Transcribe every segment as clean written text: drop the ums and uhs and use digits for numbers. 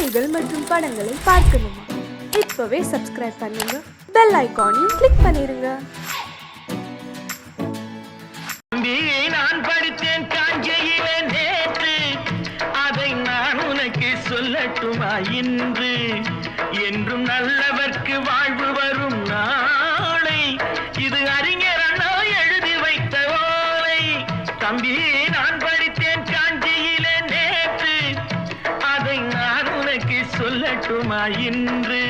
செய்திகள் மற்றும் படங்களை பார்க்கணுமா? இப்பவே சப்ஸ்கிரைப் பண்ணுங்க, பெல் ஐகானையும் கிளிக் பண்ணிருங்க. நான் படித்தேன் காஞ்சியிலே நேற்று, அதை நான் உனக்கு சொல்லட்டுமா இன்று? என்றும் நல்லவர்க்கு வாழ்வு வரும் நாளை, இது அறிஞர் அண்ணா எழுதி வைத்த ஓலை. தம்பி, நான் படித்தேன் காஞ்சியிலே நேற்று, அதை நான் உனக்கு சொல்லட்டுமா இன்று?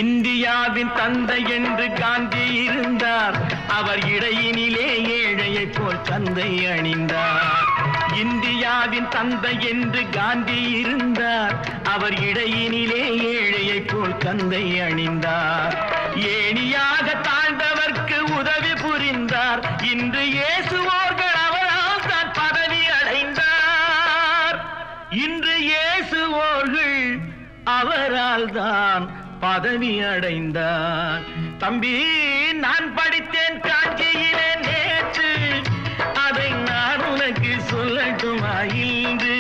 இந்தியாவின் தந்தை என்று காந்தி இருந்தார், அவர் இடையினிலே ஏழையை போல் தந்தை அணிந்தார். இந்தியாவின் தந்தை என்று காந்தி இருந்தார், அவர் இடையினிலே ஏழையை போல் தந்தை அணிந்தார். ஏணியாக தாழ்ந்தவர்க்கு உதவி புரிந்தார், இன்று இயேசுவோர்கள் அவரால் தான் பதவி அடைந்தார். இன்று இயேசுவோர்கள் அவரால் தான் பதவி அடைந்தார். தம்பி, நான் படித்தேன் காஞ்சியிலே நேற்று, அதை நான் உனக்கு சொல்லட்டுமா இன்று?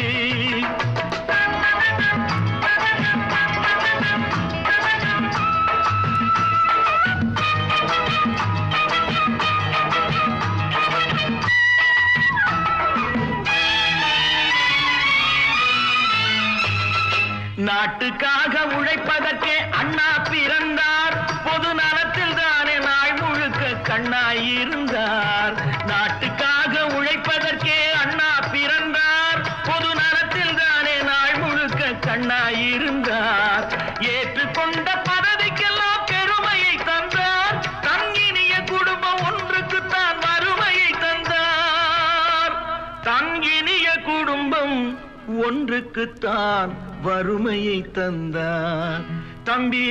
நாட்டுக்காக உழைப்பதற்கே அண்ணா பிறந்தார், பொது நலத்தில் தானே நாள் முழுக்க கண்ணாயிருந்தார். நாட்டுக்காக உழைப்பதற்கே அண்ணா பிறந்தார், பொது நலத்தில் தானே நாள் முழுக்க கண்ணாயிருந்தார். ஏற்றுக்கொண்ட பதவிக்கெல்லாம் பெருமையை தந்தார், தங்கினிய குடும்பம் ஒன்றுக்குத்தான் வறுமையை தந்தார். தங்கினிய குடும்பம் ஒன்றுக்குத்தான் வறுமையை தந்தார். தம்பி,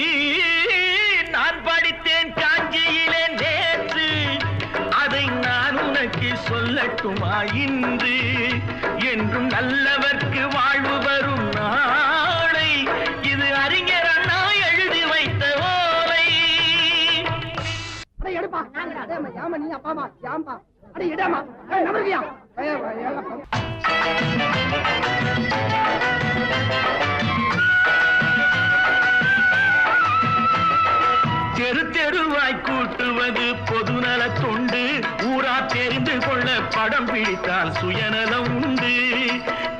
நான் படித்தேன் காஞ்சியிலே நேற்று, அதை நான் உனக்கு சொல்லட்டுமா இன்று? என்றும் நல்லவர்க்கு வாழ்வு வரும் நாளை, இது அறிஞர் அண்ணா எழுதி வைத்த ஓலை. தெரு தெருவாய் கூட்டுவது பொதுநல தொண்டு, ஊரா தெரிந்து கொள்ள படம் பிடித்தால் சுயநலம் உண்டு.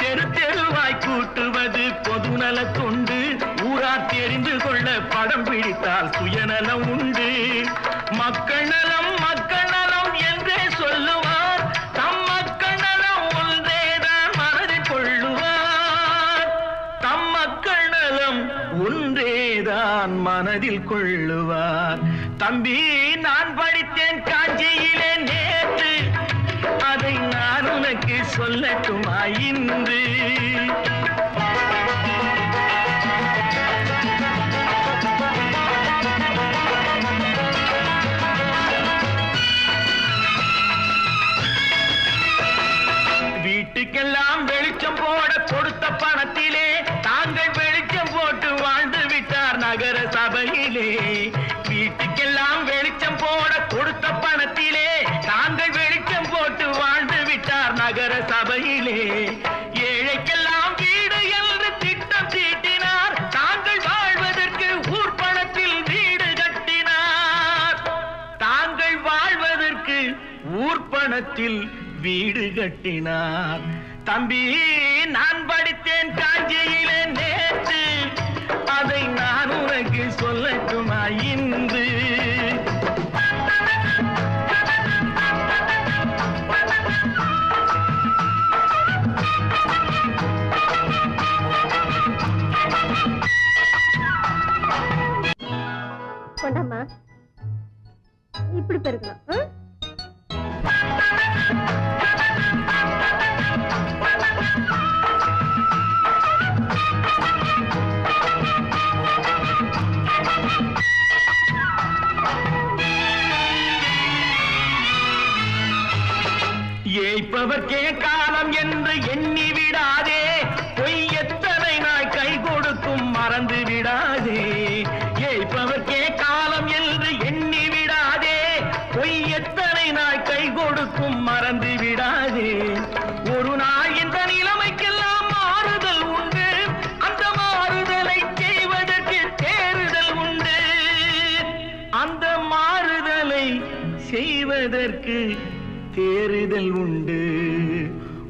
தெரு தெருவாய் கூட்டுவது பொதுநல தொண்டு, ஊரா தெரிந்து கொள்ள படம் பிடித்தால் சுயநலம் உண்டு. மக்கள் நலம் மக்கள் நலம் என்றே சொல்லுவார், தம் மக்கள் நலம் ஒன்றேதான் மனதில் கொள்ளுவார். தம் மக்கள் நலம் ஒன்றேதான் மனதில் கொள்ளுவார். தம்பி, நான் படித்தேன் காஞ்சியிலே நேற்று, அதை நான் உனக்கு சொல்லட்டுமா இன்று? வீட்டுக்கெல்லாம் வெளிச்சம் போட கொடுத்த பணத்திலே தாங்கள் வெளிச்சம் போட்டு வாழ்ந்து விட்டார் நகர சபையிலே. வீட்டுக்கெல்லாம் வெளிச்சம் போட கொடுத்த பணத்திலே தாங்கள் வெளிச்சம் போட்டு வாழ்ந்து விட்டார் நகர சபையிலே. ஏழைக்கெல்லாம் வீடு என்று திட்டம் தீட்டினார், தாங்கள் வாழ்வதற்கு ஊர்பணத்தில் வீடு கட்டினார். தாங்கள் வாழ்வதற்கு ஊர்பணத்தில் வீடு கட்டினார். தம்பி, நான் படித்தேன் காஞ்சியிலே நேற்று, அதை நான் உனக்கு சொல்லட்டுமா இன்று? கொண்டாமா, இப்படி பெருக்கலாம். ஏய்ப்பவர்க்கே காலம் என்று எண்ணி விடாதே, பொய் எத்தனை நாள் கை கொடுக்கும் மறந்து விடாதே. ஏய்ப்பவர்க்கே காலம் என்று எண்ணி விடாதே, பொய் எத்தனை நாள் கை கொடுக்கும் மறந்து விடாதே. ஒரு நாள் இந்த நிலைமைக்கெல்லாம் மாறுதல் உண்டு, அந்த எதற்கு தேறுதல் உண்டு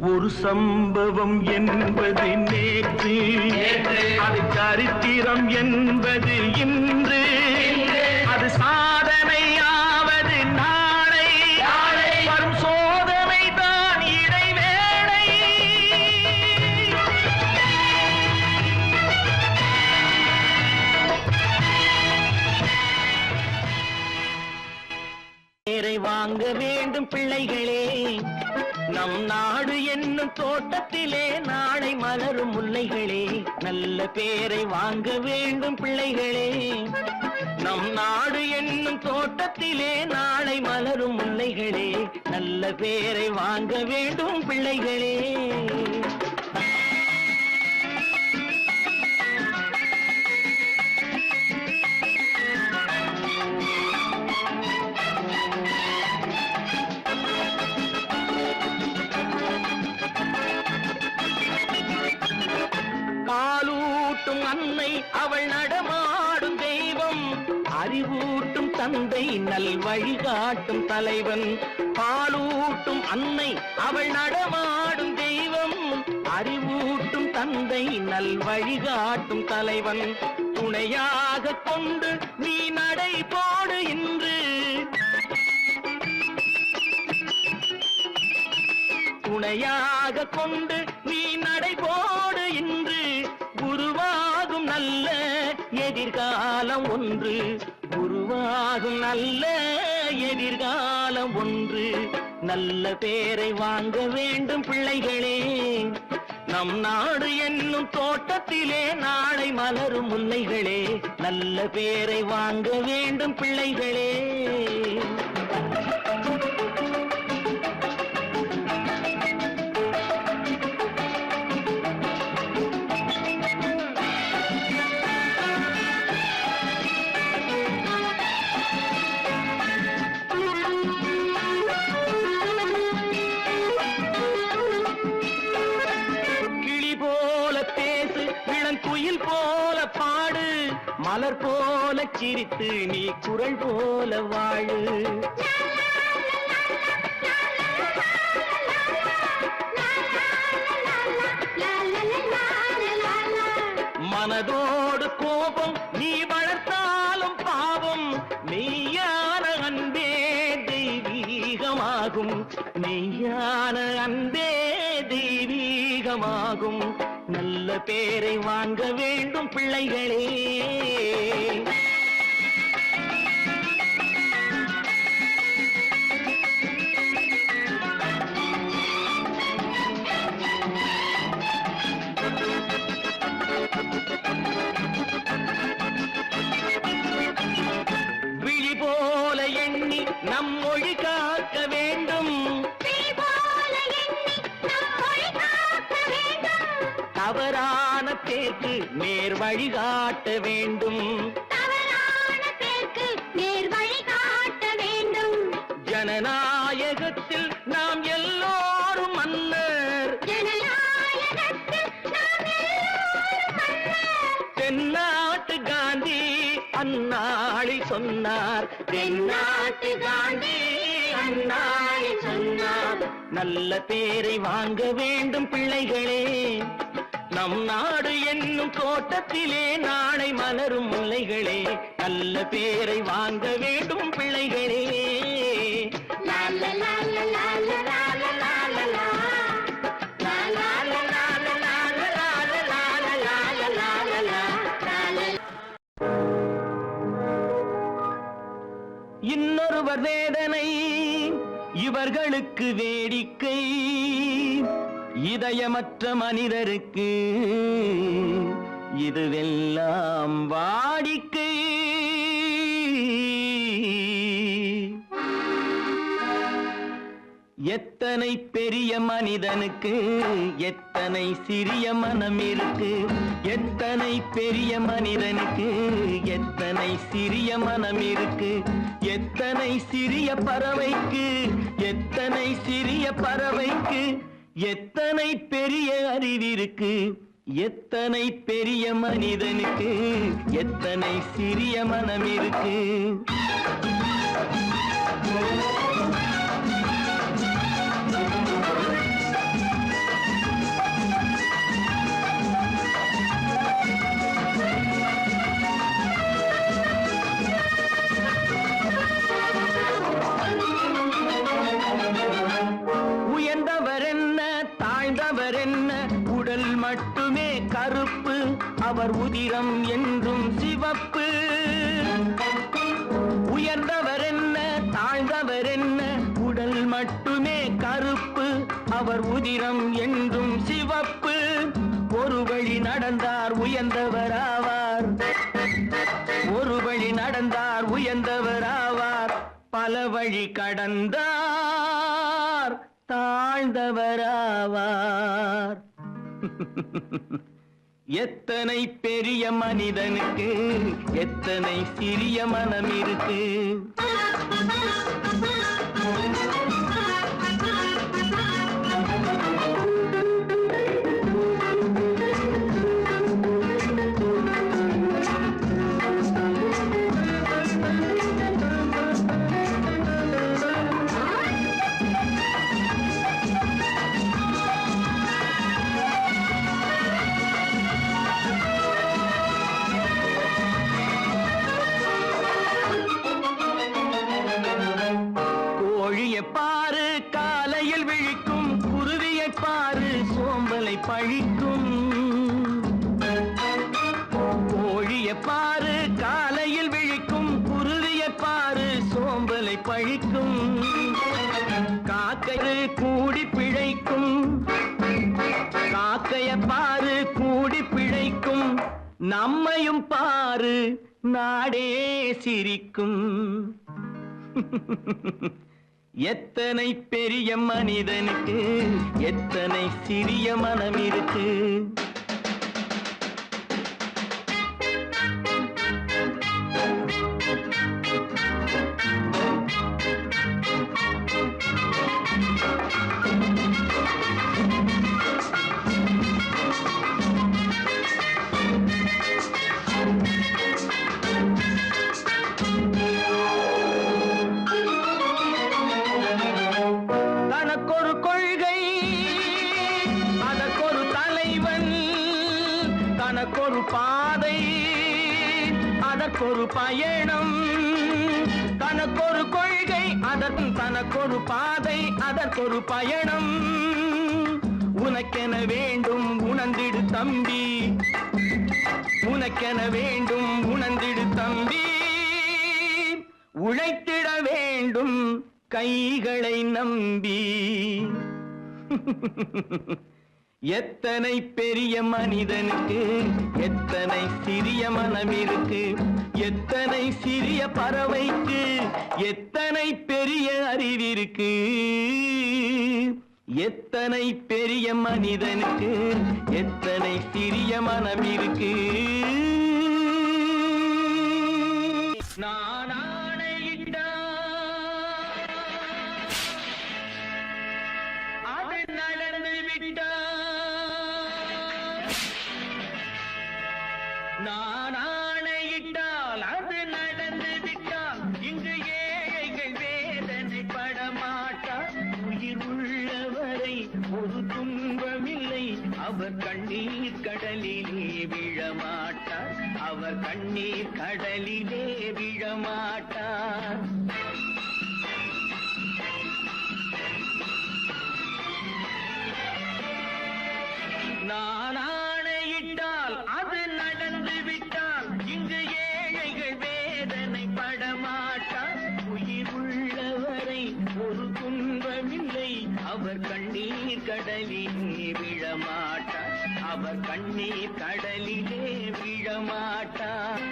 ஒரு சம்பவம் என்பது நேற்று அது சரித்திரம் என்பது இன்று அது சாதனையாவது நாளை வரும் சோதனை தான் இடைவேளை பேரை வாங்க வேண்டும் பிள்ளைகளே நம் நாடு என்னும் தோட்டத்திலே நாளை மலரும் முல்லைகளே நல்ல பேரை வாங்க வேண்டும் பிள்ளைகளே நம் நாடு என்னும் தோட்டத்திலே நாளை மலரும் முல்லைகளே நல்ல பேரை வாங்க வேண்டும் பிள்ளைகளே காலூட்டும் அன்னை அவள் நடமாடும் தெய்வம் அறிவூட்டும் தந்தை நல் வழிகாட்டும் தலைவன் பாலூட்டும் அன்னை அவள் நடமாடும் தெய்வம் அறிவூட்டும் தந்தை நல் வழிகாட்டும் தலைவன் துணையாக கொண்டு நீ நடை போடு இன்று துணையாக கொண்டு நீ நடை போடு இன்று உருவாகும் நல்ல எதிர்காலம் ஒன்று உருவாகும் நல்ல எதிர்காலம் ஒன்று நல்ல பேரை வாங்க வேண்டும் பிள்ளைகளே நம் நாடு என்னும் தோட்டத்திலே நாளை மலரும் முல்லைகளே நல்ல பேரை வாங்க வேண்டும் பிள்ளைகளே குயில் போல பாடு மலர் போல சிரித்து நீ குரல் போல வாழு மனதோடு கோபம் நீ வளர்த்தாலும் பாவம் மெய்யான அன்பே தெய்வீகமாகும் மெய்யான அன்பே தெய்வீகமாகும் நல்ல பேரை வாங்க வேண்டும் பிள்ளைகளே விழி போல எண்ணி நம் மொழி காக்க வேண்டும் தவறான பேருக்கு நேர் வழிகாட்ட வேண்டும் ஜனநாயகத்தில் நாம் எல்லோரும் மன்னர் தென்னாட்டு காந்தி அந்நாளில் சொன்னார் தென்னாட்டு காந்தி அந்நாளில் சொன்னார் நல்ல பேரை வாங்க வேண்டும் பிள்ளைகளே நம் நாடு என்னும் தோட்டத்திலே நாளை மலரும் முல்லைகளே நல்ல பேரை வாங்க வேண்டும் பிள்ளைகளே இன்னொருவர் வேதனை இவர்களுக்கு வேடிக்கை இதயமற்ற மனிதருக்கு இதுவெல்லாம் வாடிக்கை எத்தனை பெரிய மனிதனுக்கு எத்தனை சிறிய மனம் இருக்கு எத்தனை பெரிய மனிதனுக்கு எத்தனை சிறிய மனம் இருக்கு எத்தனை சிறிய பறவைக்கு எத்தனை சிறிய பறவைக்கு எத்தனை பெரிய அறிவிருக்கு எத்தனை பெரிய மனிதனுக்கு எத்தனை சிறிய மனம் இருக்கு மட்டுமே கருப்பு, அவர் உதிரம் என்றும் சிவப்பு. உயர்ந்தவர் என்ன தாழ்ந்தவர் என்ன, உடல் மட்டுமே கருப்பு, அவர் உதிரம் என்றும் சிவப்பு. ஒரு வழி நடந்தார் உயர்ந்தவராவார், ஒரு வழி நடந்தார் உயர்ந்தவராவார், பல வழி கடந்தார் தாழ்ந்தவராவார். எத்தனை பெரிய மனிதனுக்கு எத்தனை சிறிய மனம் இருக்கு. பாரு காலையில் விழிக்கும், குருவியை பாரு சோம்பலை பழிக்கும். கோழியை பாரு காலையில் விழிக்கும், குருவியை பாரு சோம்பலை பழிக்கும். காக்கை கூடி பிழைக்கும், காக்கைய பாரு கூடி பிழைக்கும். நம்மையும் பாரு நாடே சிரிக்கும். எத்தனை பெரிய மனிதனுக்கு எத்தனை சிறிய மனம் இருக்கு. தனக்கொரு கொள்கை அதற்கொரு தலைவன், தனக்கொரு பாதை அதற்கொரு பயணம். தனக்கொரு கொள்கை தனக்கொரு பாதை அதற்கொரு பயணம். உனக்கென வேண்டும் உணர்ந்திடு தம்பி, உனக்கென வேண்டும் உணர்ந்திடு தம்பி. உழைத்திட வேண்டும் கைகளை நம்பி. எத்தனை பெரிய மனிதனுக்கு எத்தனை சிறிய மனம் இருக்கு. எத்தனை சிறிய பறவைக்கு எத்தனை பெரிய அறிவிருக்கு. எத்தனை பெரிய மனிதனுக்கு எத்தனை சிறிய மனம் இருக்கு. நான் ஆணையிட்டால் அது நடந்து விட்டால், நான் ஆணையிட்டால் அது நடந்து விட்டால், இங்கு ஏழைகள் வேதனை படமாட்டார். உயிர் உள்ளவரை ஒரு துன்பமில்லை, அவர் கண்ணீர் கடலிலே விழமாட்டார். அவர் கண்ணீர் கடலிலே விழமாட்டார். நான் ஆணையிட்டால் அது நடந்து விட்டால், இங்கு ஏழைகள் வேதனை படமாட்டார். உயிர் உள்ளவரை ஒரு துன்பமில்லை, அவர் கண்ணீர் கடலிலே விழமாட்டார். அவர் கண்ணீர் கடலிலே விழமாட்டார்.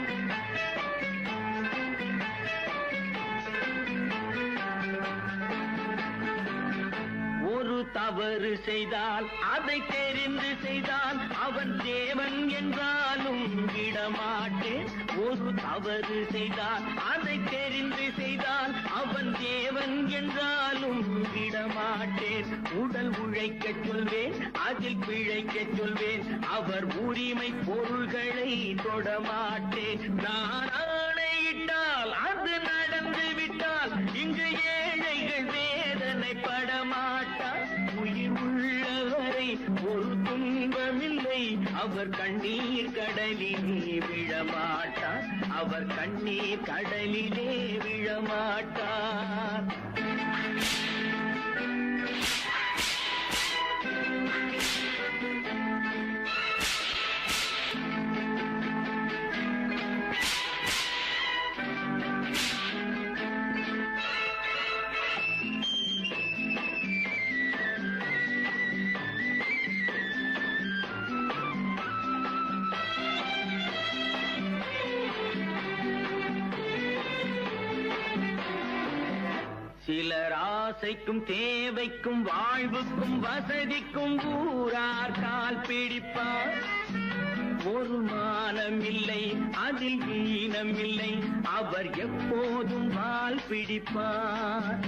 ஒரு தவறு செய்தால் அதை தெரிந்து செய்தால் அவன் தேவன் என்றாலும் விடமாட்டேன். ஒரு தவறு செய்தால் அதை தெரிந்து செய்தால் அவன் தேவன் என்றாலும் விடமாட்டேன். உடல் உழைக்க சொல்வேன் அதில் பிழைக்க சொல்வேன், அவர் உரிமை பொருள்களை தொடமாட்டேன். நான் ஆணையிட்டால் அது நடந்து விட்டால், இங்கு ஏழைகள் வேதனை படமாட்டார். உயிர் உள்ளவரை ஒரு துன்பமில்லை, அவர் கண்ணீர் கடலிலே விழமாட்டார். அவர் கண்ணீர் கடலிலே விழமாட்டார். சிலர் ஆசைக்கும் தேவைக்கும் வாழ்வுக்கும் வசதிக்கும் ஊரார் கால் பிடிப்பார். ஒரு மானம் இல்லை, அதில் ஈனம் இல்லை, அவர் எப்போதும் வால் பிடிப்பார்.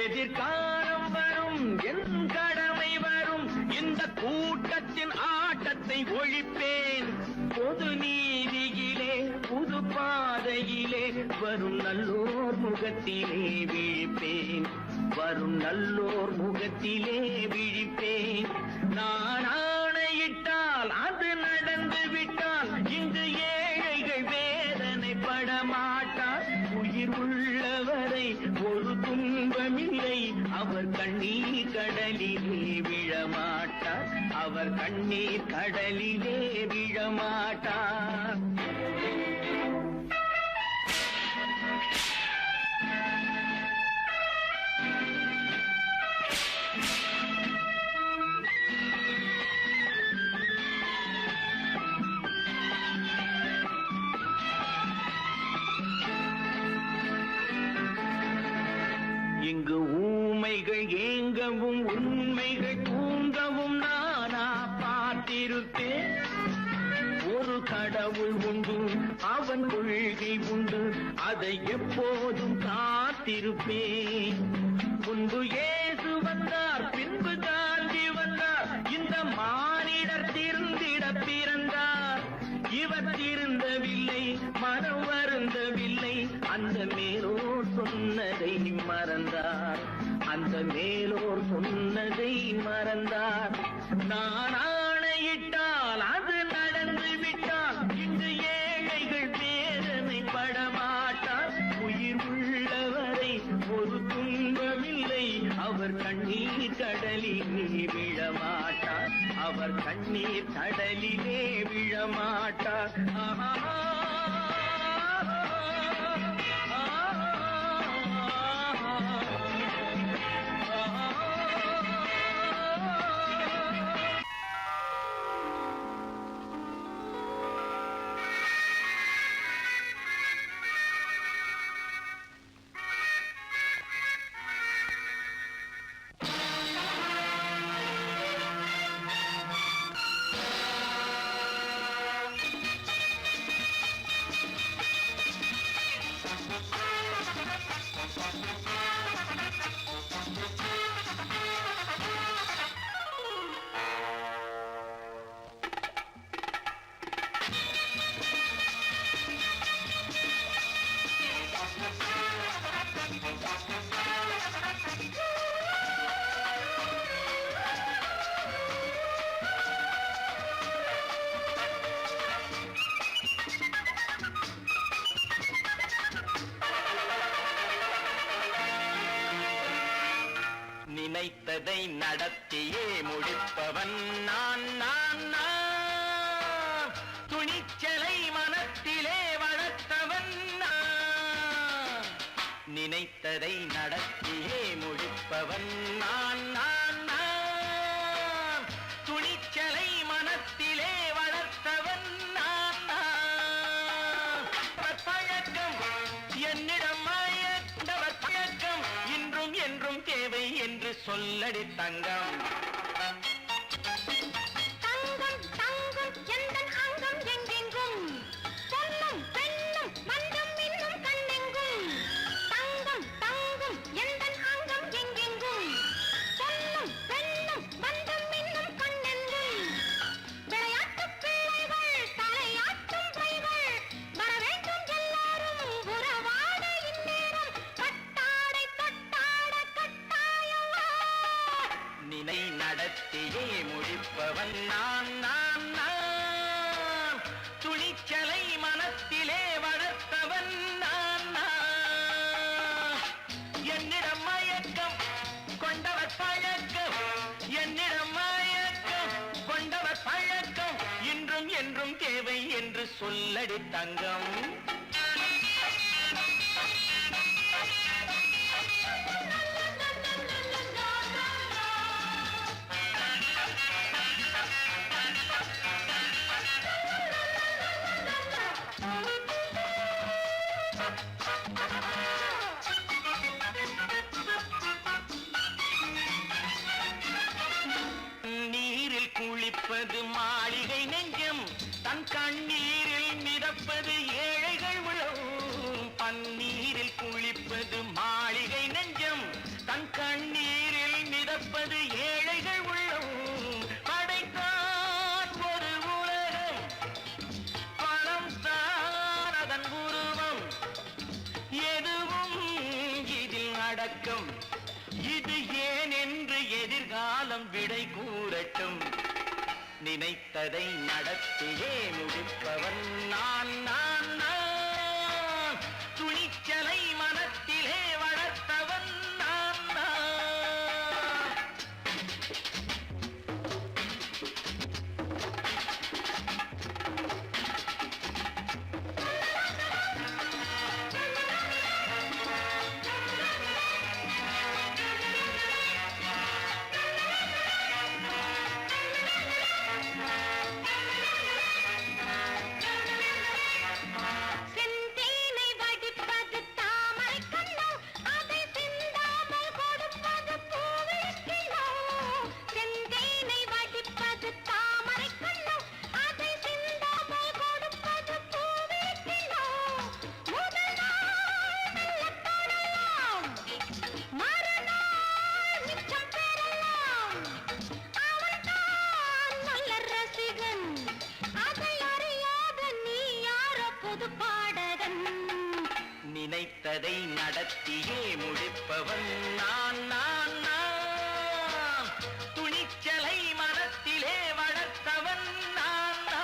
எதிர்காலம் வரும், என் கடமை வரும், இந்த கூட்டத்தின் ஆட்டத்தை ஒழிப்பேன். பொது நீதியிலே புது பாதையிலே வரும் நல்லோர் முகத்திலே விழிப்பேன். வரும் நல்லோர் முகத்திலே விழிப்பேன். நான் ஆணையிட்டால் அது நடந்து விட்டால் இங்கு ஏழைகள் வேதனைப்பட மாட்டார். உயிர் உள்ளவரை ஒரு துன்பமில்லை, அவர் கண்ணீர் கடலிலே விழமாட்டார். அவர் கண்ணீர் கடலிலே விழமாட்டார். இங்கு ஊமைகள் ஏங்கவும் உண்மைகள் தூங்கவும் நானா பார்த்திருப்பேன். ஒரு கடவுள் உண்டு, அவன் கொள்கை உண்டு, அதை எப்போதும் காத்திருப்பேன். முன்பு இயேசு வந்தார், பின்பு காந்தி வந்தார், இந்த மானிடர் திருந்திட பிறந்தார். இவர் திருந்தவில்லை, மனம் வருந்தவில்லை, அந்த மேலோர் சொன்னதை மறந்தார். அந்த மேலோர் சொன்னதை மறந்தார். நான் ஆணையிட்டால் அது நடந்து விட்டால் இங்கு ஏழைகள் வேதனைப்பட மாட்டார். உயிர் உள்ளவரை ஒரு துன்பமில்லை, அவர் கண்ணீர் கடலிலே விழமாட்டார். அவர் கண்ணீர் கடலிலே விழமாட்டார். ஆஹா. நினைத்ததை நடத்தியே முடிப்பவன் நான் நான் நான். துணிச்சலை மனத்திலே வளர்த்தவன் நான். நினைத்ததை நடத்தியே முடிப்பவன் நான் நான் நான். துணிச்சலை மனத்திலே வளர்த்தவன் நான் நான். பழக்கம் என்னிடம் மாயவர் பழக்கம் இன்றும் என்றும் தேவை என்று சொல்லடி தங்கம். தங்கம் தங்கம் எந்தன் அங்கம் எங்கெங்கும், பொன்னும் பெண்ணும் மன்றும் இன்னும் கண்ணெங்கும். தங்கம் தங்கம் எந்தன் அங்கம் எங்கெங்கும், பொன்னும் பெண்ணும் மன்றும் இன்னும் கண்ணெங்கும். விளையாட்டு பிள்ளைகள் தலையாட்டும் கைகள், வர வேண்டும் எல்லாரும் உறவாட இந்நேரம். கட்டாடை தொட்டாட கட்டாயவா. நினை நடத்தியே முடிப்பவன் நான் நான் நான். துணிச்சலை மனத்திலே வளர்த்தவன் நான் நான். என்னிடம் மயக்கம் கொண்டவர் பழக்கம், என்னிடம் மயக்கம் கொண்டவர் பழக்கம் இன்றும் என்றும் தேவை என்று சொல்லடி தங்கம். இணக்கம் இது ஏன் என்று எதிர்காலம் விடை கூறட்டும். நினைத்ததை நடத்தியே முடிப்பவன் நான் நான் நான். துணிச்சலை மனத்திலே வளர்த்தவன் நான் நான். செந்தேனை வடிப்பது தாமரை கண்ணோ, அதை சிந்தாமல் கொடுப்பது பூவிக்கிளோ. செந்தேனை வடிப்பது தாமரை கண்ணோ, அதை சிந்தாமல் கொடுப்பது பூவிக்கிளோ. முதல் நாள் மெல்லத் தொடலாம், மறுநாள் மிச்சம் பெறலாம். அவன்தான் நல்ல ரசிகன், அதை அறியாத நீ யாரோ புது பாடகன். நினைத்ததை நடத்தியே முடிப்பவன் நான் நான் நான். துணிச்சலை மனத்திலே வளர்த்தவன் நான் நான்.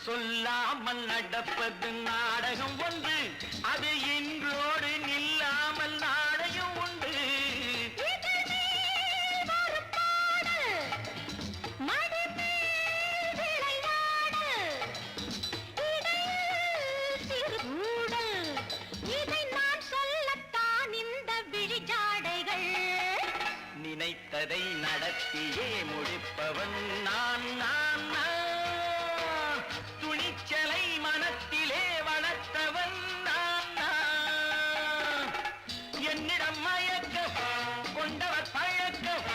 சொல்லாமல் நடப்பது நாடகம் ஒன்று, அது இன்றோடு நில்லாமல் நாடகம் உண்டு. இதழ் மேல் ஒரு பாடு, மடி மேல் விளையாடு, இடையில் சிறு கூடல், இதை நான் சொல்லத்தான் இந்த விழிஜாடைகள். நினைத்ததை நடத்தியே முடிப்பவன் நான் நான் நான். துணிச்சலை மனத்திலே வளர்த்தவன் நான் நான். என்னிடம் மயக்கம் கொண்டவர் பழக்கம்,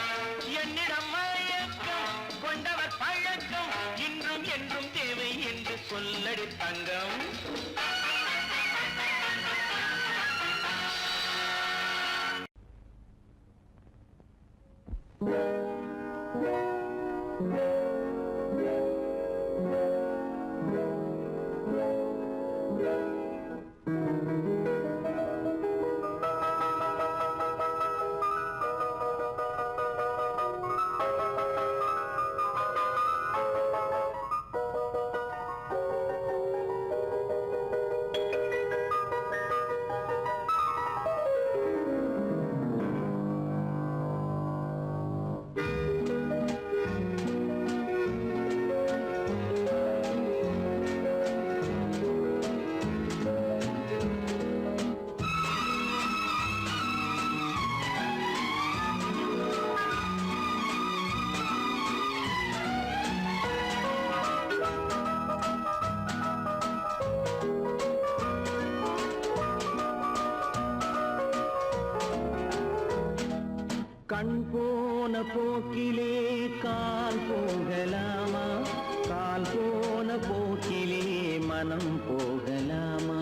என்னிடம் மயக்கம் கொண்டவர் பழக்கம், இன்றும் என்றும் தேவை என்று சொல்லடி தங்கம். கண் போன போக்கிலே கால் போகலாமா, கால் போன போக்கிலே மனம் போகலாமா.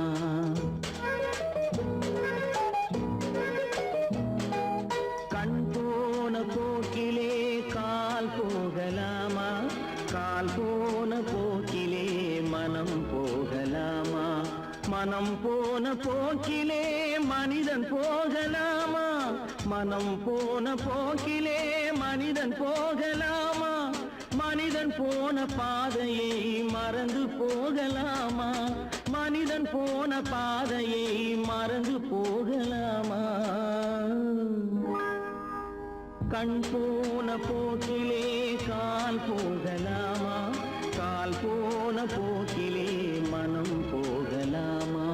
கண் போன போக்கிலே கால் போகலாமா, கால் போன போக்கிலே மனம் போகலாமா. மனம் போன போக்கிலே மனிதன் போகலாமா, மனம் போன போக்கிலே மனிதன் போகலாமா. மனிதன் போன பாதையை மறந்து போகலாமா, மனிதன் போன பாதையை மறந்து போகலாமா. கண் போன போக்கிலே கால் போகலாமா, கால் போன போக்கிலே மனம் போகலாமா.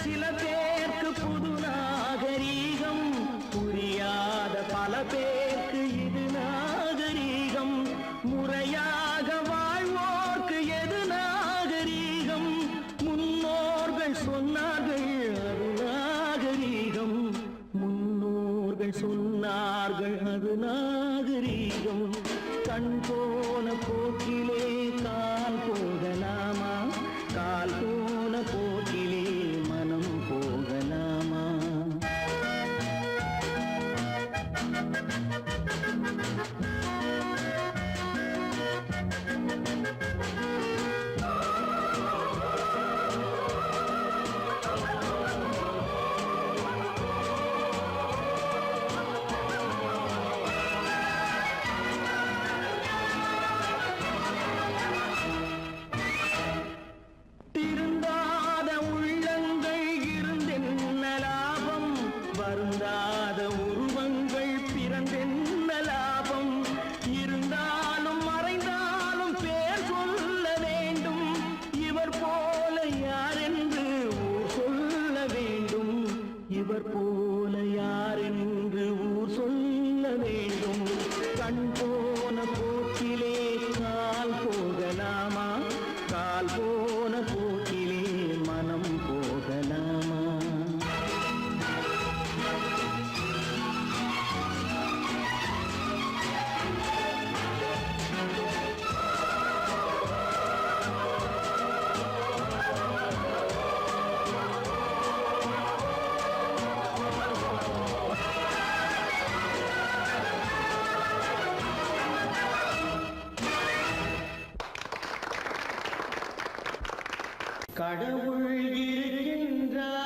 சில பேருக்கு புது நாகரீகம், புரியாத பல பேருக்கு இது நாகரீகம். முறையாக வாழ்வோர்க்கு எது நாகரீகம்? முன்னோர்கள் சொன்னார்கள் அது நாகரீகம். முன்னோர்கள் சொன்னார்கள் அது நாகரீகம். கண் போன போக்கிலே கால் போகலாமா? கால் போன போக்கிலே மனம் போகலாமா? திருந்தாத உள்ளங்கள் இருந்தென்ன லாபம்? வருந்தாத உருவங்கள் பிறந்தென்ன லாபம்? இருந்தாலும் மறைந்தாலும் பேர் சொல்ல வேண்டும். இவர் போல யார் என்று ஊர் சொல்ல வேண்டும். இவர் போல யார் என்று ஊர் சொல்ல வேண்டும். கண் போன போக்கிலே கால் போகலாமா? கால் போன போக்கிலே மனம் போகலாமா? கடவுள் இருக்கின்றார்.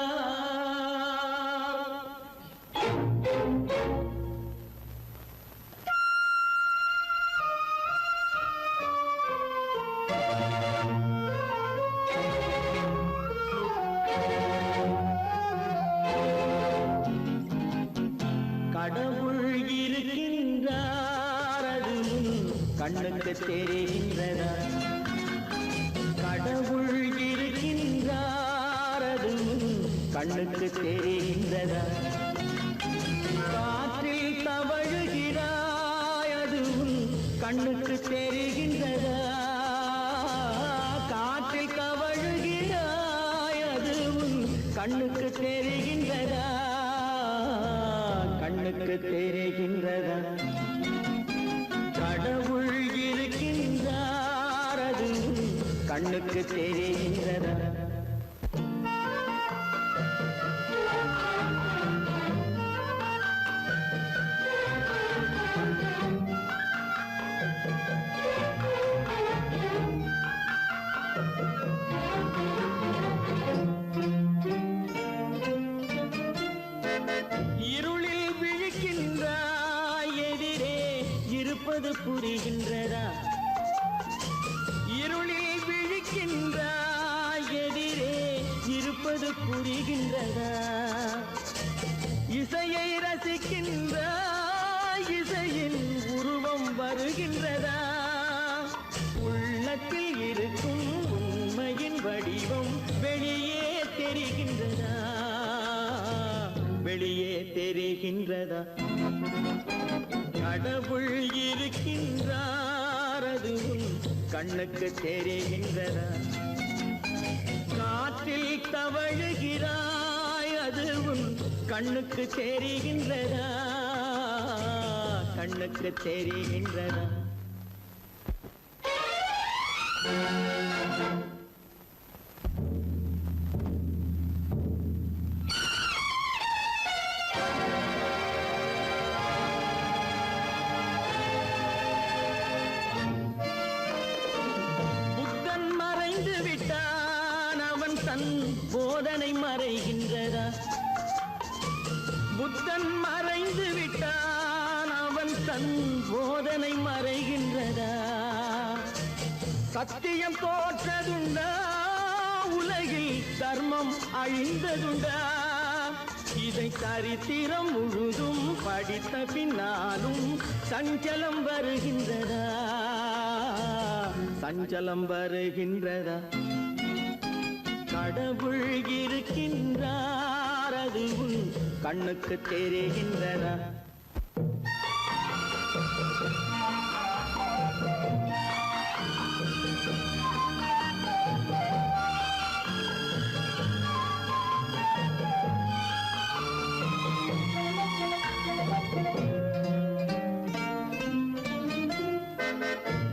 கடவுள் இருக்கின்றார், அது கண்ணுக்கு தெரிகின்றதா? கடவுள் இருக்கின்றார், அது கண்ணுக்கு தெரிகின்றதா? காற்றில் தவழுகிறாய், அது கண்ணுக்கு தெரிகின்றதா? காற்றில் தவழுகிறாய், அது கண்ணுக்கு தெரிகின்றதா? கண்ணுக்கு தெரிகின்றதா? கடவுள் இருக்கின்றார், அது கண்ணுக்கு தெரிகின்றதா? இருளில் விழிக்கின்றாய், எதிரே இருப்பது புரிகின்றதா? இருளில் விழிக்கின்றாய், எதிரே இருப்பது புரிகின்றதா? இசையை ரசிக்கின்றாய், இசையின் உருவம் வருகின்றதா? உள்ளத்தில் இருக்கும் உண்மையின் வடிவம் வெளியே தெரிகின்றதா? வெளியே தெரிகின்றதா? கடவுள் இருக்கின்றார், அது கண்ணுக்கு தெரிகின்றதா? காற்றில் தவழுகிறாய், அது கண்ணுக்கு தெரிகின்றதா? கண்ணுக்கு தெரிகின்றதா? புத்தன் மறைந்து விட்டான், அவன் தன் போதனை மறைகின்றதா? புத்தன் மறைந்து விட்டான், அவன் தன் போதனை மறைகின்றதா? சத்தியம் தோற்றதுண்டா? உலகில் தர்மம் அழிந்ததுண்டா? இதை சரித்திரம் முழுதும் படித்த பின்னாலும் சஞ்சலம் வருகின்றதா? சஞ்சலம் வருகின்றதா? கடவுள் இருக்கின்றார் அது உன் கண்ணுக்கு தெரிகின்றதா?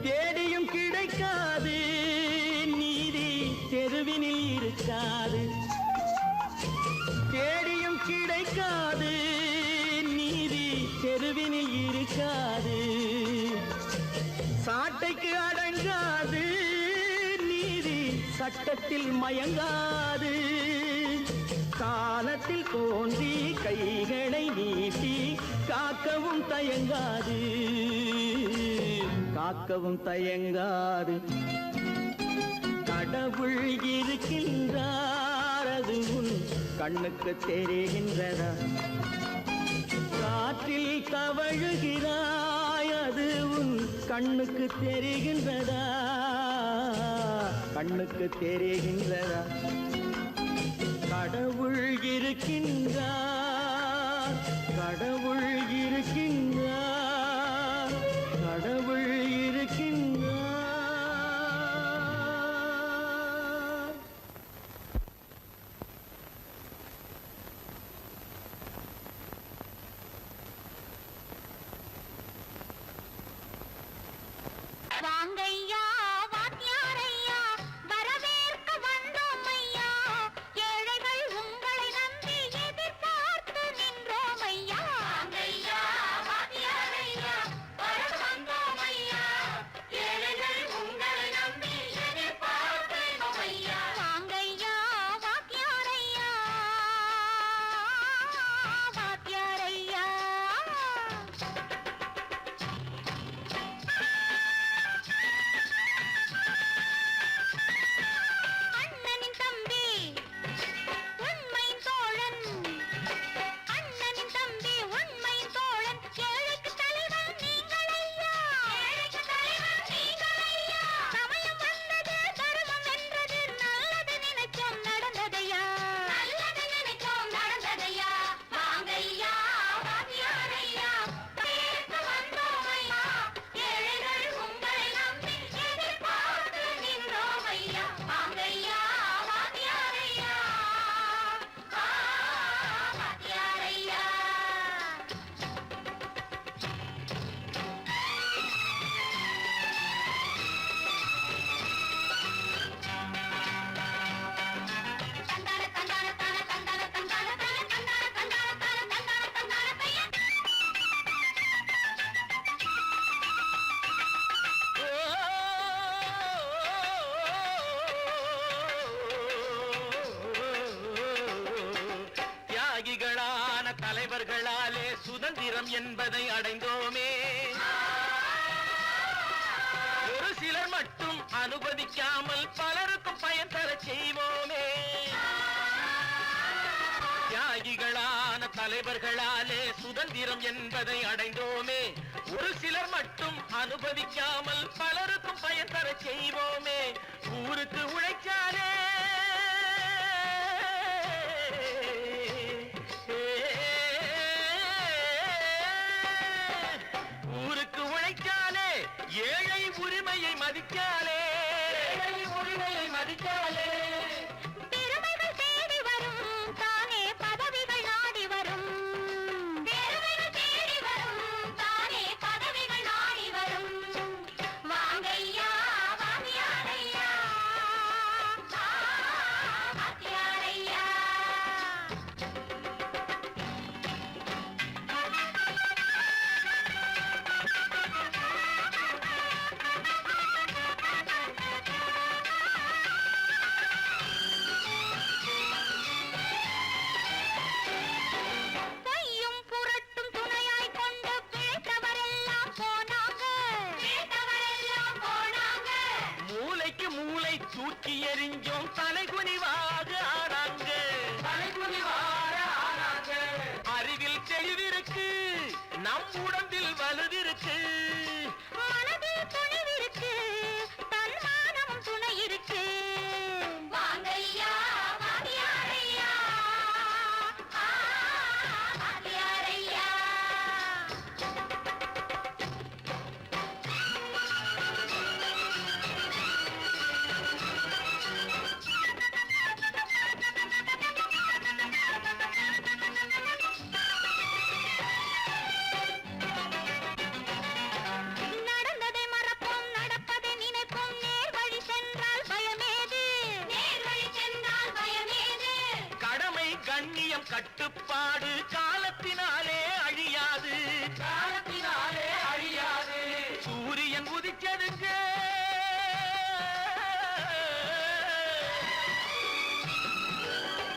தேடியும் கிடைக்காது நீதி தெருவினில் இருக்காது. தேடியும் கிடைக்காது நீதி தெருவினில் இருக்காது. சாட்டைக்கு அடங்காது நீதி சட்டத்தில் மயங்காது. காலத்தில் தோன்றி கைகளை நீட்டி காக்கவும் தயங்காது, காக்கவும் தயங்காது. கடவுள் இருக்கின்றார் அது உன் கண்ணுக்கு தெரிகின்றதா? காற்றில் தவழுகிறாய் அது உன் கண்ணுக்கு தெரிகின்றதா? கண்ணுக்கு தெரிகின்றதா? கடவுள் இருக்கின்றார், கடவுள் இருக்கின்றார், கடவுள் இருக்கின்றார். வாங்கையா வாத்தியாரையா வரவேற்க வந்தோம் ஐயா. ஏழைகள் உங்களை நம்பி எதிர்பார்த்து நின்றோம் ஐயா. வாங்கையா வாத்தியாரையா வர வந்தோம் ஐயா. ஏழைகள் உங்களை நம்பி எதிர்பார்த்து நின்றோம் ஐயா. வாங்கையா வாத்தியாரையா வாத்தியாரையா. அண்ணனின் தம்பி உண்மையின் தோழன், அண்ணனின் தம்பி உண்மையின் தோழன். ஏழைக்கு தலைவன் நீங்கள் ஐயா, ஏழைக்கு தலைவன் நீங்கள் ஐயா. சமயம் வந்தது தர்மம் வென்றது, நல்லது நினைச்சோம் நடந்ததையா, நல்லது நினைச்சோம் நடந்ததையா. வாங்கையா வாத்தியாரையா பேச வந்தோம் ஐயா. ஏழைகள் உங்களை நம்பி எதிர்பார்த்து நின்றோம் ஐயா. வாங்கையா வாத்தியாரையா வாத்தியாரையா. தந்தான தந்தான தான தந்தான தந்தான தான தந்தான தந்தான தான தந்தான தந்தான பைய. தியாகிகளான தலைவர்களாலே சுதந்திரம் என்பதை அடைந்தோமே. ஒரு சிலர் மட்டும் அனுமதிக்காமல் பலருக்கும் பயன் தர செய்வோமே. தியாகிகளான தலைவர்களாலே சுதந்திரம் என்பதை அடைந்தோமே. ஒரு சிலர் மட்டும் அனுமதிக்காமல் பலருக்கும் பயன் தர செய்வோமே. ஊருக்கு உழைச்சாலே ஊருக்கு உழைச்சாலே ஏழை உரிமையை மதிக்காலே, ஏழை உரிமையை மதிக்காலே. பெருமைகள் தேடி வரும் தானே பதவிகள் நாடி வரும். பெருமைகள் தேடி வரும் தானே பதவிகள் நாடி வரும். வாங்கையா வாத்தியாரையா வாத்தியாரையா. பொய்யும் புரட்டும் துணையாய் கொண்டு பிழைத்தவரெல்லாம் போனாங்க, பிழைத்தவரெல்லாம் போனாங்க. மூளைக்கு மூளை தூக்கி எறிஞ்சோம் தலைகுனிவாக ஆனாங்க, தலைகுனிவாக ஆனாங்க. அறிவில் தெளிவிருக்கு, நம் உடம்பில் வலுவிருக்கு, மனதில் துணிவிருக்கு, தன்மானமும் துணை இருக்கு. வாங்கையா கண்ணியம் கட்டுப்பாடு காலத்தினாலே அழியாது, காலத்தினாலே அழியாது. சூரியன் உதிச்சதுங்க,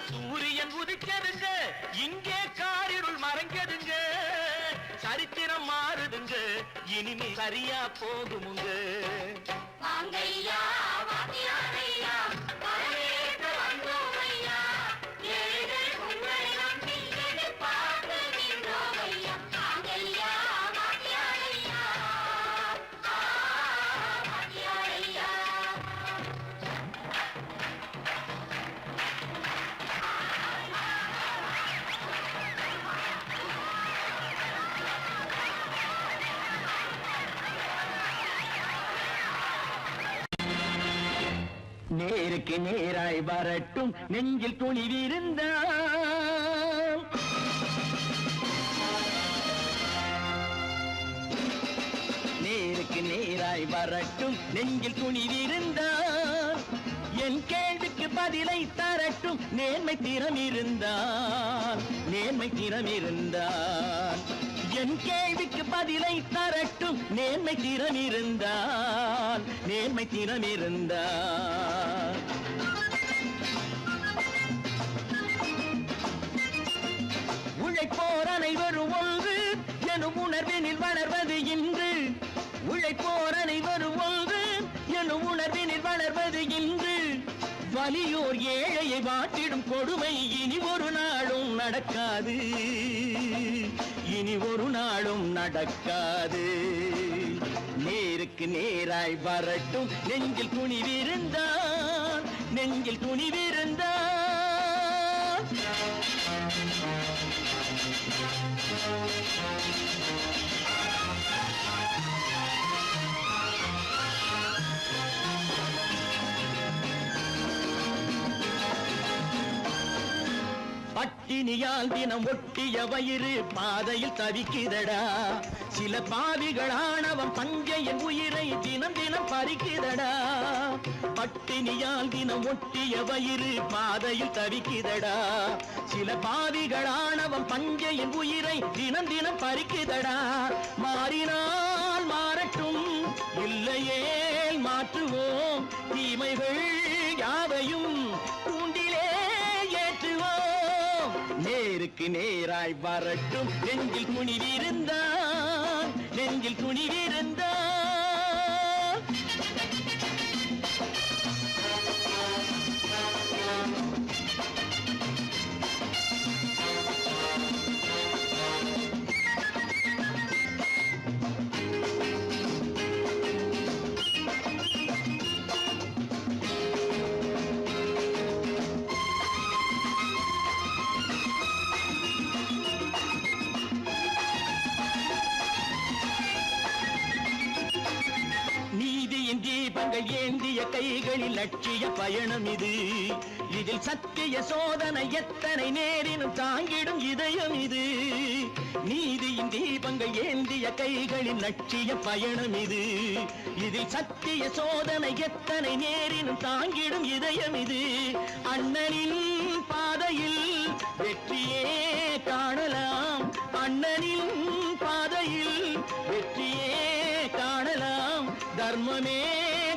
சூரியன் உதிச்சதுங்க, இங்கே காரிருள் மறைஞ்சதுங்க. சரித்திரம் மாறுதுங்க, இனிமே சரியா போகுமுங்க. வாங்கையா வாத்தியாரையா வரவேற்க வந்தோமையா, ஏழைகள் உங்களை நம்பி எதிர்பார்க்கின்றோமையா. வாங்கையா வாத்தியாரையா வாத்தியாரையா. நேருக்கு நேராய் வரட்டும் நெஞ்சில் துணிவிருந்தால், நேருக்கு நேராய் வரட்டும் நெஞ்சில் துணிவிருந்தால், என் கேள்விக்கு பதிலை தரட்டும் நேர்மை திறம் இருந்தால், நேர்மை திறம் இருந்தால். என் கேள்விக்கு பதிலை தரட்டும் நேர்மை திறம் இருந்தால், நேர்மை திறம் இருந்தால். உழைப்போர் அனைவரும் ஒன்று எனும் உணர்வினில் வளர்வது இன்று, உழைப்போர் அனைவரும் ஒன்று எனும் உணர்வினில் வளர்வது இன்று. வலியோர் ஏழையை வாட்டிடும் கொடுமை இனி ஒரு நாளும் நடக்காது, இனி ஒரு நாளும் நடக்காது. நேருக்கு நேராய் வரட்டும் நெஞ்சில் துணிவிருந்தால், நெஞ்சில் துணிவிருந்தால். பட்டினியால் தினம் ஒட்டிய வயிறு பாதையில் தவிக்குதடா, சில பாவிகளானவன் பஞ்சையின் உயிரை தினம் தினம் பறிக்குதடா. பட்டினியால் தினம் ஒட்டிய வயிறு பாதையில் தவிக்குதடா, சில பாவிகளானவன் பஞ்சையின் உயிரை தினம் தினம் பறிக்குதடா. மாறினால் மாறட்டும், இல்லையே மாற்றுவோம், தீமைகள் யாவையும் கூண்டிலே ஏற்றுவோம். நேருக்கு நேராய் வரட்டும் நெஞ்சில் துணிவிருந்தால், நெஞ்சில் துணிவிருந்தால். தீபங்கள் ஏந்திய கைகளில் லட்சிய பயணம் இது, இதில் சத்திய சோதனை எத்தனை நேரினும் தாங்கிடும் இதயம் இது. நீதியின் தீபங்கள் ஏந்திய கைகளில் லட்சிய பயணம் இது, இதில் சத்திய சோதனை எத்தனை நேரினும் தாங்கிடும் இதயம் இது. அண்ணனின் பாதையில் வெற்றியே காணலாம், அண்ணனின் பாதையில் வெற்றியே காணலாம். தர்மமே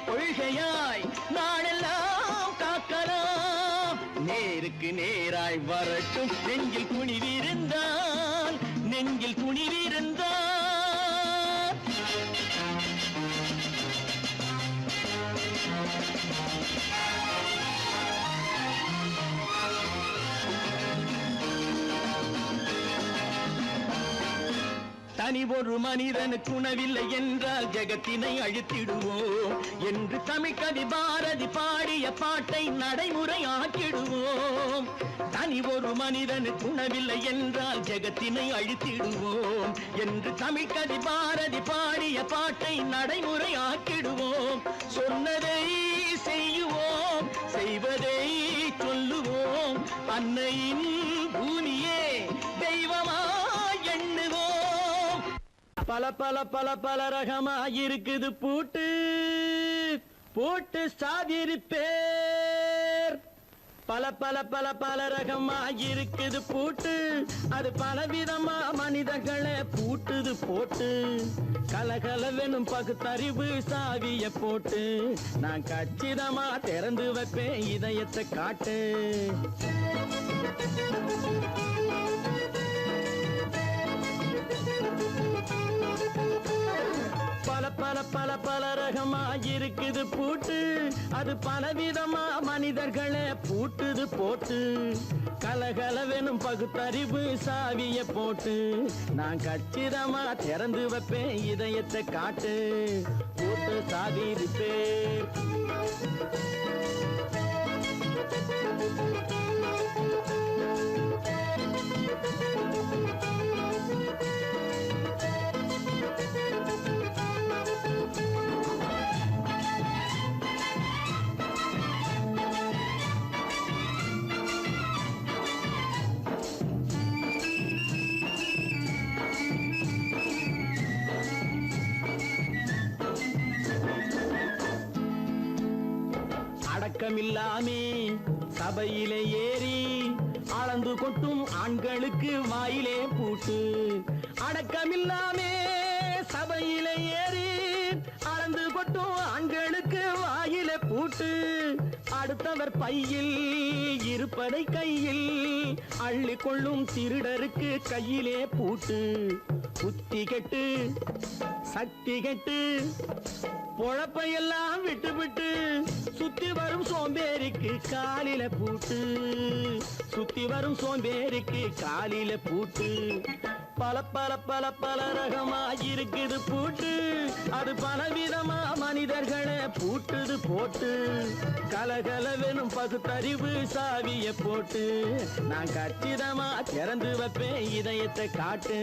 கொள்கையாய் நாடெல்லாம் காக்கலாம். நேருக்கு நேராய் வரட்டும் நெஞ்சில் துணிவிருந்தால், நெஞ்சில் துணிவிருந்தால். தனி ஒரு மனிதனுக்கு உணவில்லை என்றால் ஜெகத்தினை அழித்திடுவோம் என்று தமிழ் கவி பாரதி பாடிய பாட்டை நடைமுறை ஆக்கிடுவோம். தனி ஒரு மனிதனுக்கு உணவில்லை என்றால் ஜெகத்தினை அழித்திடுவோம் என்று தமிழ் கவி பாரதி பாடிய பாட்டை நடைமுறை ஆக்கிடுவோம். சொன்னதை செய்யுவோம், செய்வதை சொல்லுவோம், அன்னையின் பூமியே தெய்வமா எண்ணுவோம். பல பல பல பல ரகமா இருக்குது பூட்டு, பூட்டு சாதிரு பேர் பல பல பல பல ரகமா இருக்குது பூட்டு, அது பலவிதமா மனிதர்களை பூட்டுது போட்டு. கலகலவெனும் பகுத்தறிவு சாவிய போட்டு, நான் கச்சிதமா திறந்து வைப்பேன் இதயத்தை காட்டு. பல பல பல பல ரகமா இருக்குது பூட்டு, அது பலவிதமா மனிதர்களை பூட்டுது போட்டு. கலகலவெனும் பகுத்தறிவு சாவிய போட்டு, நான் கச்சிதமா திறந்து வைப்பேன் இதயத்தை காட்டு. பூட்டு சாவி ரிப்பேர். அடக்கமில்லாமே சபையிலே ஏறி அளந்து கொட்டும் ஆண்களுக்கு வாயிலே பூட்டு. அடக்கமில்லாமே சபையிலே ஏறி அளந்து கொட்டும் ஆண்களுக்கு வாயிலே பூட்டு. அடுத்தவர் பையில் இருப்பதை கையில் அள்ளி கொள்ளும் திருடருக்கு கையிலே பூட்டு. புத்தி கெட்டு சக்தி கெட்டு பொழப்பையெல்லாம் விட்டு விட்டு சுத்தி வரும் சோம்பேறிக்கு காலில பூட்டு. சுத்தி வரும் சோம்பேறிக்கு காலில பூட்டு. பல பல பல பல ரகமா இருக்குது பூட்டு, அது பலவிதமா மனிதர்களை பூட்டுது போட்டு. கலகலவெனும் பகுத்தறிவு சாவிய போட்டு, நான் கச்சிதமா திறந்து வைப்பேன் இதயத்தை காட்டு.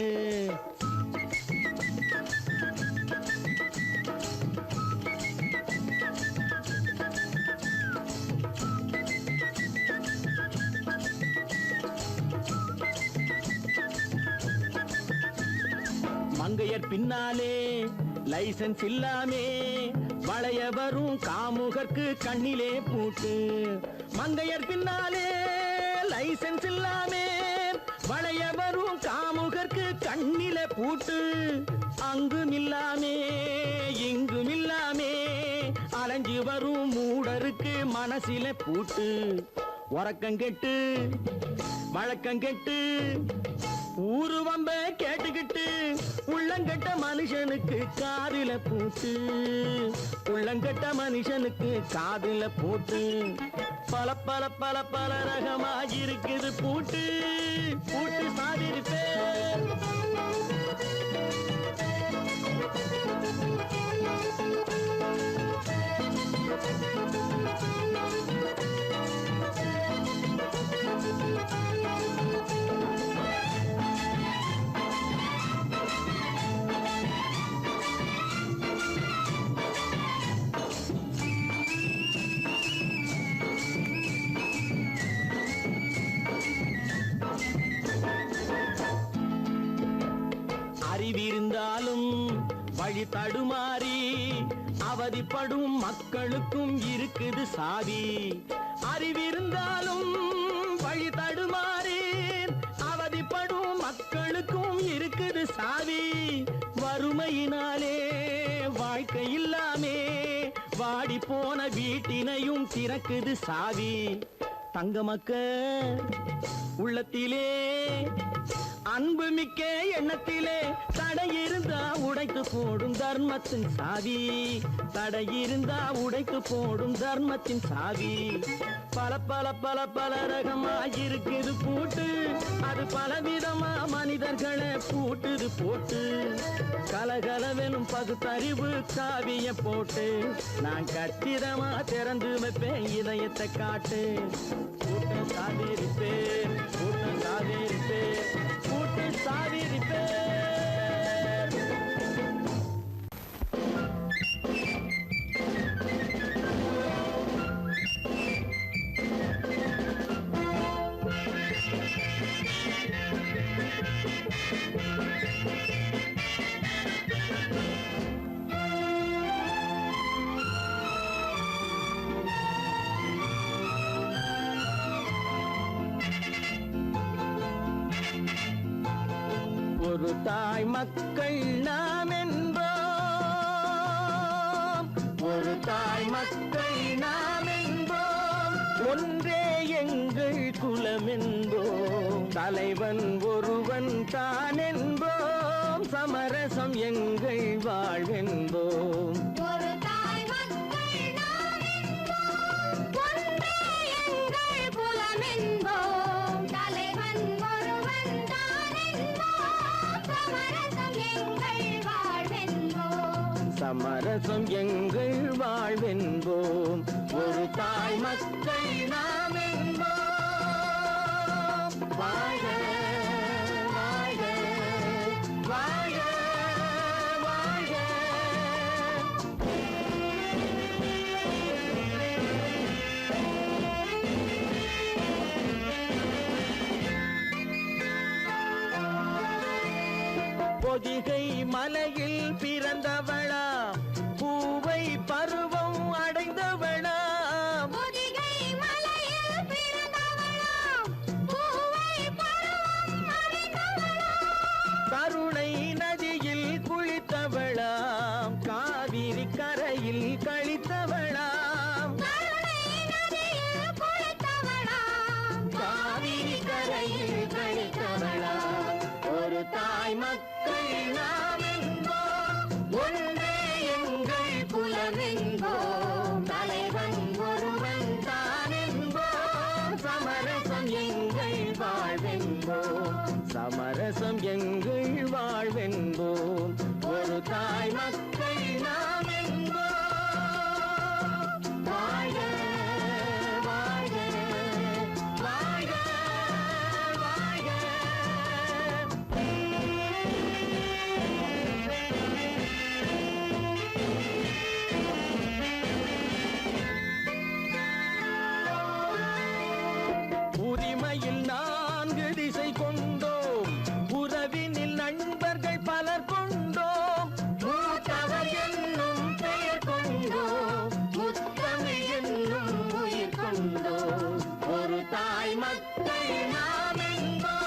மங்கையர் பின்னாலே லைசன்ஸ் இல்லாமே வளைய வரும் காமுகர்க்கு கண்ணிலே பூட்டு. மங்கையர் பின்னாலே லைசன்ஸ் இல்லாமே வளைய வரும் காமுகர்க்கு கண்ணிலே பூட்டு. அங்கும் இல்லாமே இங்கும் இல்லாமே அலைஞ்சு வரும் மூடருக்கு மனசிலே பூட்டு. உறக்கங்கெட்டு வழக்கங்கெட்டு ஊரு வம்ப கேட்டுக்கிட்டு உள்ளங்கட்ட மனுஷனுக்கு காதில பூட்டு. உள்ளங்கட்ட மனுஷனுக்கு காதில பூட்டு. பல பல பல பல ரகமா இருக்குது பூட்டு. பூட்டு சாதிருப்பே. அறிவிருந்தாலும் வழி தடுமாறி அவதிப்படும் மக்களுக்கும் இருக்குது சாவி. அறிவிருந்தாலும் வழி தடுமாறி அவதிப்படும் மக்களுக்கும் இருக்குது சாவி. வறுமையினாலே வாழ்க்கை இல்லாமே வாடி போன வீட்டினையும் திறக்குது சாவி. தங்க மக்க உள்ளத்திலே அன்பு மிக்க எண்ணத்திலே தடை இருந்தா உடைத்து போடும் தர்மத்தின் சாவி. தடை இருந்தா உடைத்து போடும் தர்மத்தின் சாவி. பல பல பல பல ரகமா இருக்குது பூட்டு, அது பலவிதமா மனிதர்களை பூட்டுது போட்டு. கலகலவெனும் பகுத்தறிவு சாவிய போட்டு, நான் கச்சிதமா திறந்து வைப்பேன் இதயத்தை காட்டு. கூட்டம் சாதிருப்பேன், கூட்டம் சாதிருப்பேன், கூட்டு சாதிருப்பேன். தாய் மக்கள் நாம் என்போம், ஒரு தாய் மக்கள் நாம் என்போம், ஒன்றே எங்கள் குலம் என்போம், தலைவன் ஒருவன் தான் என்போம், சமரசம் எங்கள் வாழ்வென்போம். ஒரு தாய் மக்கள் நாம் என்போம், ஒன்றே எங்கள் குலம் என்போம், தலைவன் ஒருவன் தான் என்போம், சமரசம் எங்கள் வாழ்வென்போம். சமரசம் எங்கள் வாழ்வென்போம், ஒரு தாய் மக்கள் நாம் என்போம். வாழ்க வாழ்க வாழ்க வாழ்க. பொதிகை மலையில் பிறந்தவளா, பூவை பருவம் அடைந்தவளா, பொதிகை மலையில் பிறந்தவளாம், பூவை பருவம் அடைந்தவளாம், கருணை நதியில் குளித்தவளாம், காவிரி கரையில் கழித்தவளாம், கருணை நதியில் குளித்தவளாம், காவிரி கரையில் கழித்தவளாம். ஒரு தாய் மக்கள் நாம் என்போம், ஒன்றே எங்கள் குலம் என்போம், தலைவன் ஒருவன் தான் என்போம், சமரசம் எங்கள் வாழ்வென்போம், சமரசம் எங்கள் வாழ்வென்போம், ஒரு தாய் மக்கள் நாம் என்போம். வாழ்க வாழ்க வாழ்க வாழ்க. உரிமையில் 4 திசை கொண்டோம், உறவினில் நண்பர்கள் பலர் கொண்டோம், மூத்தவர் என்னும் பெயர் கொண்டோம், முத்தமிழ் என்னும் உயிர் கொண்டோம், ஒரு தாய் மக்கள் நாம் என்போம்.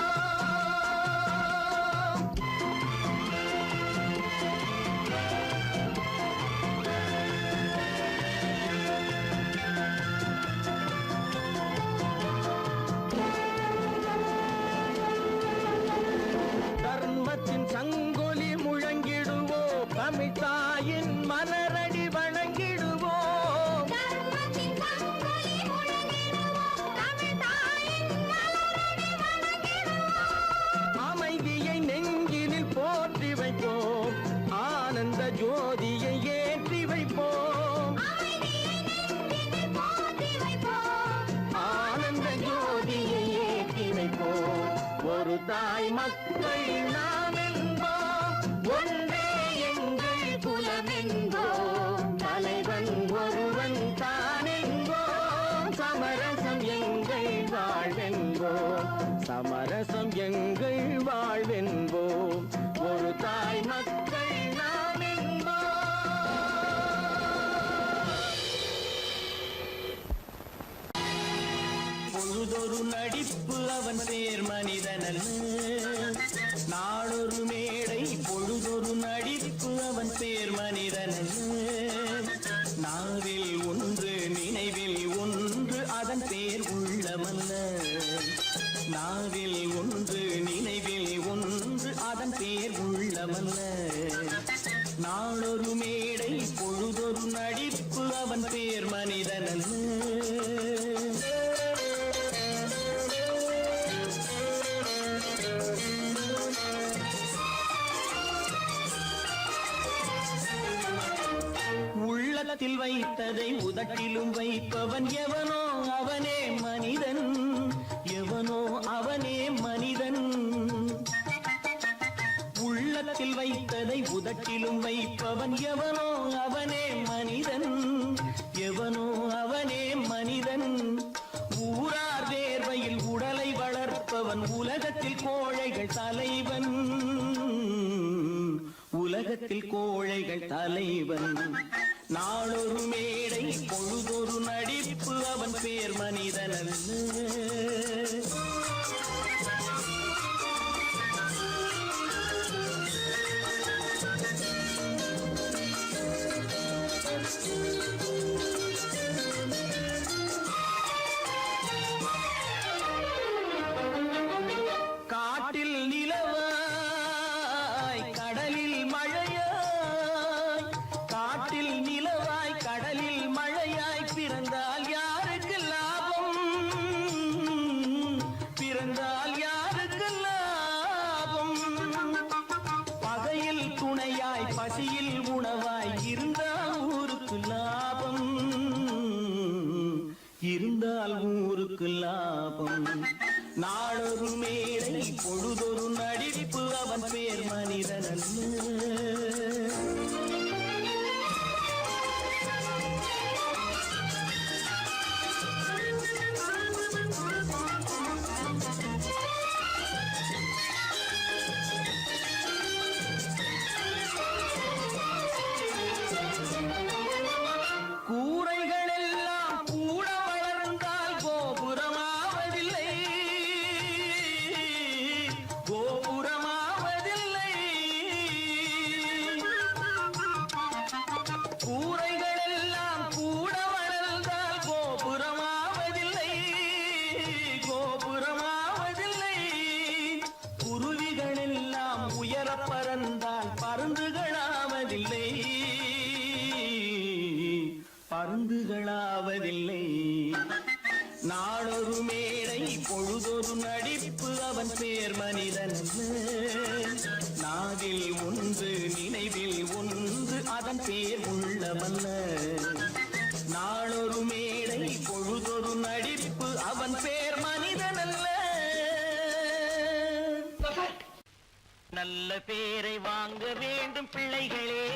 தர்மத்தின் சங்கொலி முழங்கிடுவோம், தமிழ் தாயின் மலரடி வணங்கிடுவோம், தர்மத்தின் சங்கொலி முழங்கிடுவோம், தமிழ் தாயின் மலரடி வணங்கிடுவோம், அமைதியை நெஞ்சினில் போற்றி வைப்போம், ஆனந்த ஜோதியை ஏற்றி வைப்போம், அமைதியை நெஞ்சினில் போற்றி வைப்போம், ஆனந்த ஜோதியை ஏற்றி வைப்போம், ஒரு தாய் மக்கள் நாம் என்போம், ஒன்றே எங்கள் குலம் என்போம், தலைவன் ஒருவன் தான் என்போம், சமரசம் எங்கள் வாழ்வென்போம், சமரசம் எங்கள் வாழ்வென்போம், ஒரு தாய் மக்கள் நாம் என்போம். பொழுதொரு நடிப்பு அவன் சேர் மனிதனல்ல, நாளொரு மேடை பொழுதொரு நடிப்பு அவன் சேர் மனிதனல்ல, நாவில் ஒன்று நினைவில் ஒன்று அதன் பேர் உள்ளமல்ல, நாவில் ஒன்று நினைவில் ஒன்று அதன் பேர் உள்ளமல்ல, நாளொரு மேடை பொழுதொரு நடிப்பு அவன் பேர் மனிதனல்ல. உள்ளத்தில் வைத்ததை உதட்டிலும் வைப்பவன் எவனோ அவனே மனிதன், எவனோ அவனே மனிதன். உள்ளத்தில் வைத்ததை உதட்டிலும் வைப்பவன் எவனோ அவனே மனிதன், எவனோ அவனே மனிதன். ஊரார் வேர்வையில் உடலை வளர்ப்பவன் உலகத்தில் கோழைகள் தலைவன், உலகத்தில் கோழைகள் தலைவன். நாளொரு மேடை பொழுதொரு நடிப்பு அவன் பேர் மனிதனல்ல. ஊருக்கு லாபம். நாளொரு மேடை பொழுதொரு நடிப்பு அவன் பேர் மனிதன் அல்ல. பறந்தால் பருந்துகளாவதில்லை, பருந்துகளாவதில்லை. நாளொரு மேடை பொழுதொரு நடிப்பு அவன் பேர் மனிதன். நாவில் ஒன்று நினைவில் ஒன்று அதன் பேர் உள்ளவல்ல. நாளொரு மேடை பொழுதொரு நடிப்பு அவன் பேர் மனிதன் அல்ல. நல்ல பேரை வாங்க வேண்டும் பிள்ளைகளே,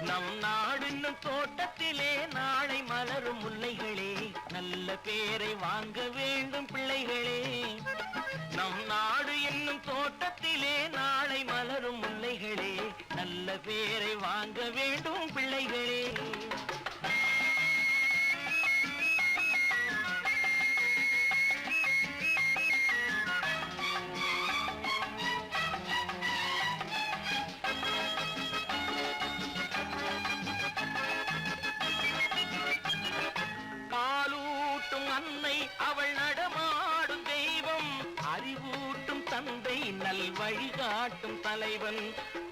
நம் நாடு என்னும் தோட்டத்திலே நாளை மலரும் முல்லைகளே. நல்ல பேரை வாங்க வேண்டும் பிள்ளைகளே, நம் நாடு என்னும் தோட்டத்திலே நாளை மலரும் முல்லைகளே. நல்ல பேரை வாங்க வேண்டும் பிள்ளைகளே. அன்னை அவள் நடமாடும் தெய்வம், அறிவூட்டும் தந்தை நல் வழிகாட்டும் தலைவன்.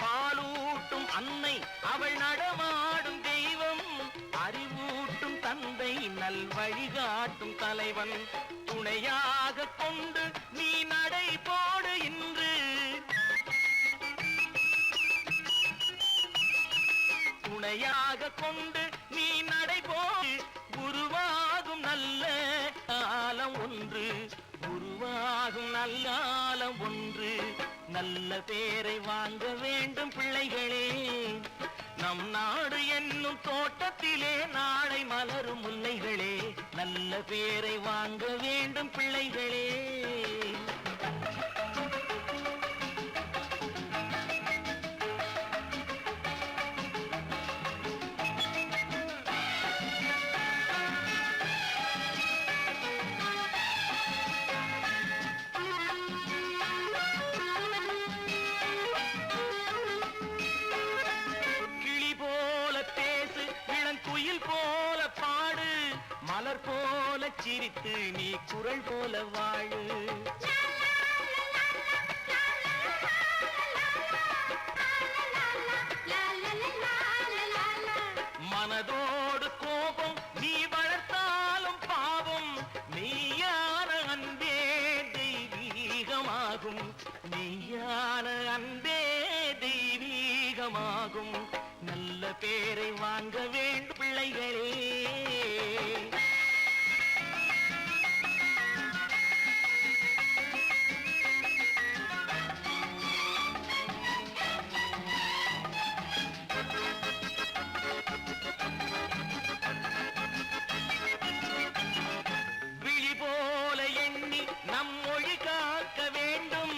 பாலூட்டும் அன்னை அவள் நடமாடும் தெய்வம், அறிவூட்டும் தந்தை நல் வழிகாட்டும் தலைவன். துணையாக கொண்டு நீ நடை போடு இன்று, துணையாக கொண்டு நீ நடை போடு. உருவாகும் நல்ல காலம் ஒன்று, உருவாகும் நல்ல காலம் ஒன்று. நல்ல பேரை வாங்க வேண்டும் பிள்ளைகளே, நம் நாடு என்னும் தோட்டத்திலே நாளை மலரும் முல்லைகளே. நல்ல பேரை வாங்க வேண்டும் பிள்ளைகளே. குயில் போல பாடு, மலர் போல சிரித்து நீ குரல் போல வாழு. மனதோடு கோபம் நீ வளர்த்தாலும் பாவம், மெய்யான அன்பே தெய்வீகமாகும், மெய்யான அன்பே தெய்வீகமாகும். நல்ல பேரை வாங்க வேண்டும் பிள்ளைகளே. விழி போல எண்ணி நம் மொழி காக்க வேண்டும்,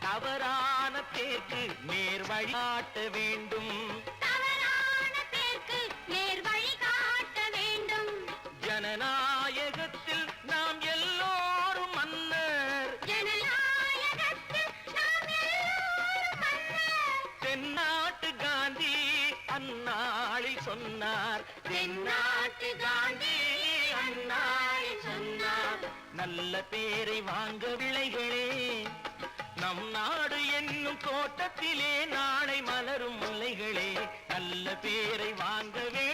தவறான பேருக்கு நேர் வழிகாட்ட வேண்டும், தவறான பேருக்கு நேர் வழிகாட்ட வேண்டும். ஜனநாயகத்தில் நாம் எல்லோரும் மன்னர், ஜனநாயகத்தில் நாம் எல்லோரும் மன்னர். தென்னாட்டு காந்தி அந்நாளில் சொன்னார், தென்னாட்டு காந்தி அந்நாளில் சொன்னார். நல்ல பேரை வாங்க பிள்ளைகளே, நம் நாடு என்னும் தோட்டத்திலே நாளை மலரும் முல்லைகளே. நல்ல பேரை வாங்கவே